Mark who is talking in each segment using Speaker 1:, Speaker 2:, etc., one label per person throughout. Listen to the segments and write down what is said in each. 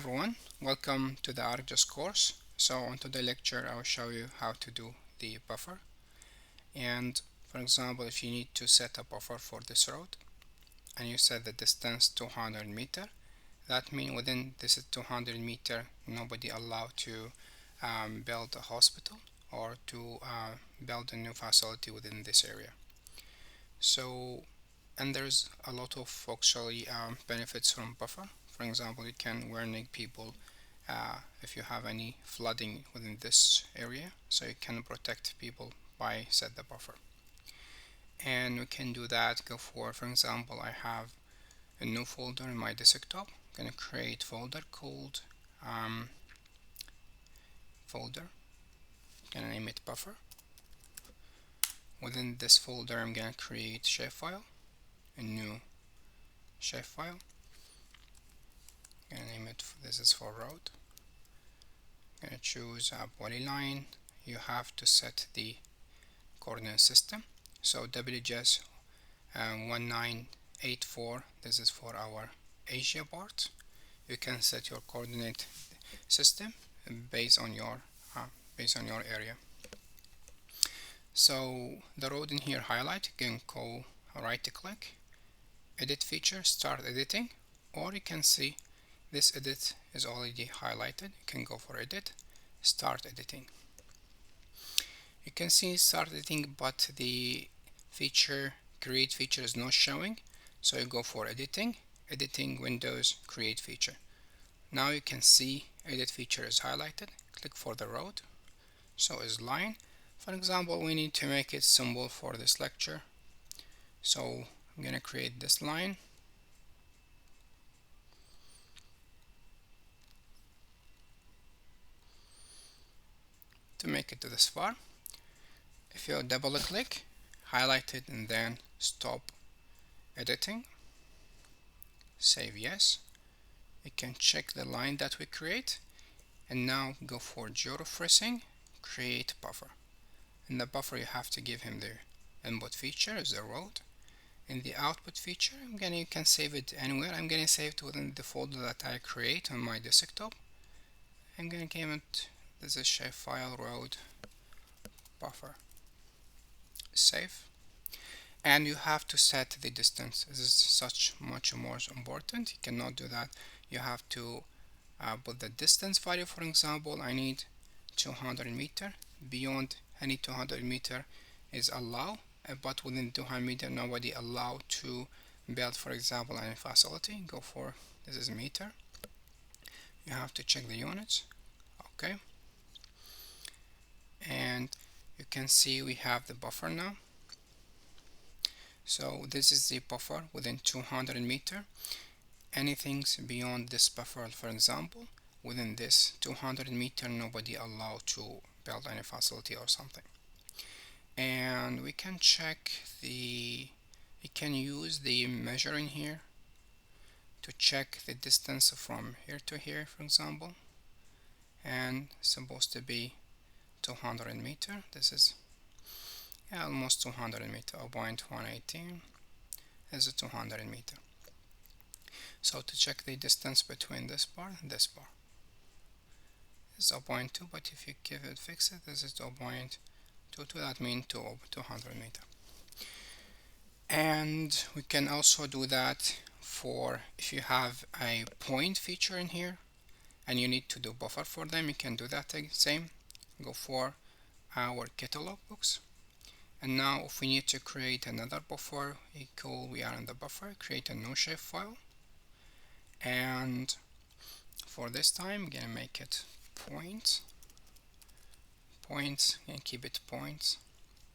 Speaker 1: everyone, welcome to the ArcGIS course. So on today's lecture I will show you how to do the buffer. And for example, if you need to set a buffer for this road and you set the distance 200 meter, that means within this 200 meter nobody allowed to build a hospital or to build a new facility within this area. So, and there's a lot of actually benefits from buffer. For example, it can warning people if you have any flooding within this area, so you can protect people by set the buffer. And we can do that. Go for example, I have a new folder in my desktop. I'm gonna create folder called folder. I'm gonna name it buffer. Within this folder, I'm gonna create shapefile, a new shapefile. I'm gonna name it. This is for road. I'm gonna choose a polyline. You have to set the coordinate system. So WGS 1984. This is for our Asia part. You can set your coordinate system based on your area. So the road in here highlight, you can go right click, edit feature, start editing, or you can see this edit is already highlighted. You can go for edit, start editing. You can see start editing, but the feature create feature is not showing. So you go for editing, Windows, create feature. Now you can see edit feature is highlighted. Click for the road. So is line. For example, we need to make it symbol for this lecture. So I'm gonna create this line. To make it to this far, if you double click, highlight it and then stop editing, save yes. You can check the line that we create, and now go for geoprocessing, create buffer. In the buffer you have to give him the input feature is the road. In the output feature, you can save it anywhere. I'm gonna save it within the folder that I create on my desktop. I'm gonna give it, this is shapefile road buffer. Save. And you have to set the distance. This is much more important. You cannot do that. You have to put the distance value. For example, I need 200 meter. Beyond any 200 meter is allowed, but within 200 meter nobody allowed to build, for example, any facility. Go for, this is meter. You have to check the units. Okay. And you can see we have the buffer now. So this is the buffer within 200 meter. Anything beyond this buffer, for example, within this 200 meter nobody allowed to build any facility or something. And we can check we can use the measuring here to check the distance from here to here, for example, and supposed to be 200 meter. This is almost 200 meter, 0.118 is 200 meter. So to check the distance between this bar and this bar, it's 0.2, but if you give it fix it, this is 0.22, that means 200 meter. And we can also do that for if you have a point feature in here and you need to do buffer for them, you can do that same. Go for our catalog books. And now if we need to create another buffer, we are in the buffer, create a new shapefile. And for this time, I'm gonna make it points, and keep it points.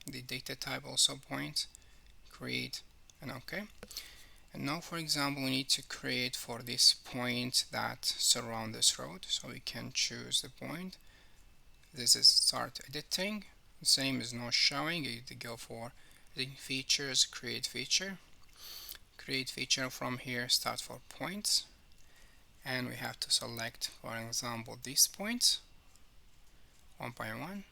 Speaker 1: The data type also points, create, and OK. And now, for example, we need to create for this point that surround this road. So we can choose the point. This is start editing. The same is not showing. You need to go for editing features, create feature. Create feature from here, start for points. And we have to select, for example, these points, 1 by 1.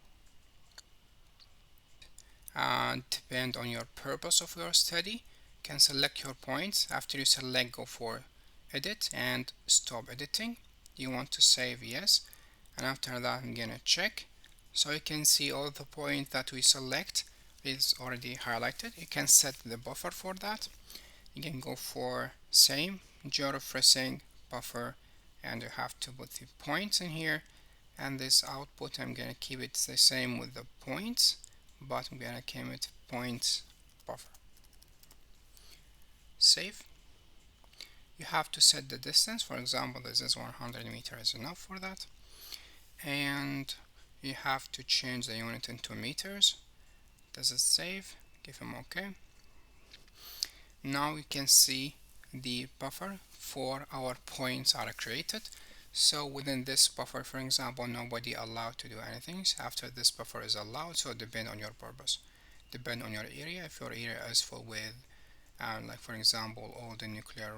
Speaker 1: And depend on your purpose of your study, you can select your points. After you select, go for edit and stop editing. Do you want to save? Yes. And after that I'm gonna check. So you can see all the points that we select is already highlighted. You can set the buffer for that. You can go for same geoprocessing buffer, and you have to put the points in here. And this output I'm gonna keep it the same with the points, but I'm gonna keep it points buffer. Save. You have to set the distance. For example, this is 100 meters enough for that. And you have to change the unit into meters. Does it save? Give him OK. Now we can see the buffer for our points are created. So within this buffer, for example, nobody allowed to do anything after this buffer is allowed. So depend on your purpose, depend on your area. If your area is full with like for example all the nuclear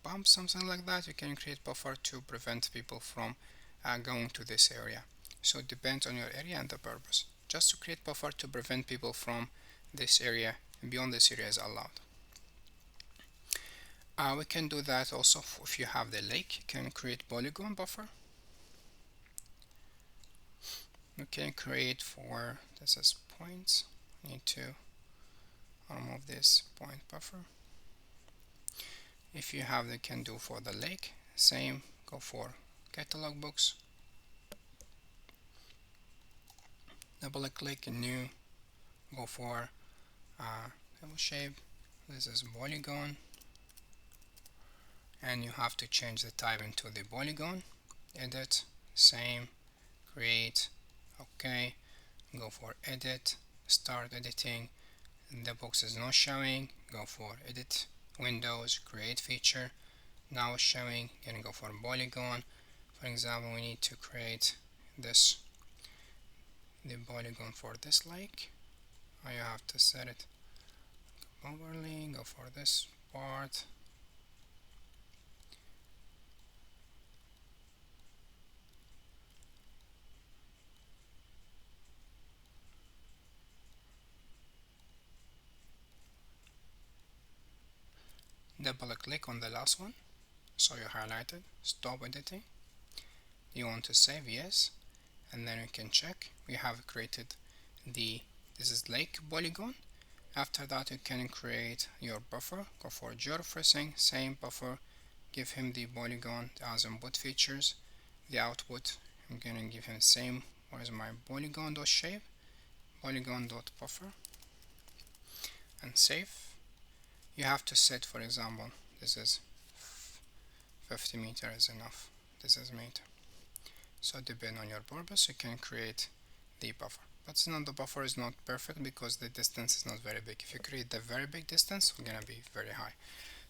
Speaker 1: bombs, something like that, you can create buffer to prevent people from going to this area. So it depends on your area and the purpose. Just to create buffer to prevent people from this area, and beyond this area is allowed. We can do that also if you have the lake. You can create polygon buffer. You can create for, this is points. I need to remove this point buffer. If you have, they can do for the lake. Same, go for catalog books. Double click new, go for table shape. This is polygon, and you have to change the type into the polygon. Edit, same, create, OK. Go for edit, start editing. The box is not showing. Go for edit, windows, create feature. Now it's showing. Gonna go for polygon. For example, we need to create this, the polygon for this lake. You have to set it overlay. Go for this part. Double click on the last one, so you highlighted. Stop editing. You want to save? Yes. And then you can check. We have created the, this is lake polygon. After that you can create your buffer. Go for geoprocessing, same buffer. Give him the polygon as input features. The output, I'm gonna give him same. Where's my polygon.shape? Polygon.buffer, and save. You have to set, for example, this is 50 meters is enough. This is meter. So depending on your purpose, you can create the buffer. But it's not, the buffer is not perfect because the distance is not very big. If you create the very big distance, it's gonna be very high.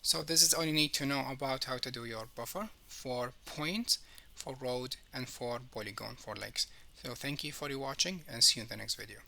Speaker 1: So this is all you need to know about how to do your buffer for points, for road, and for polygon, for lakes. So thank you for watching, and see you in the next video.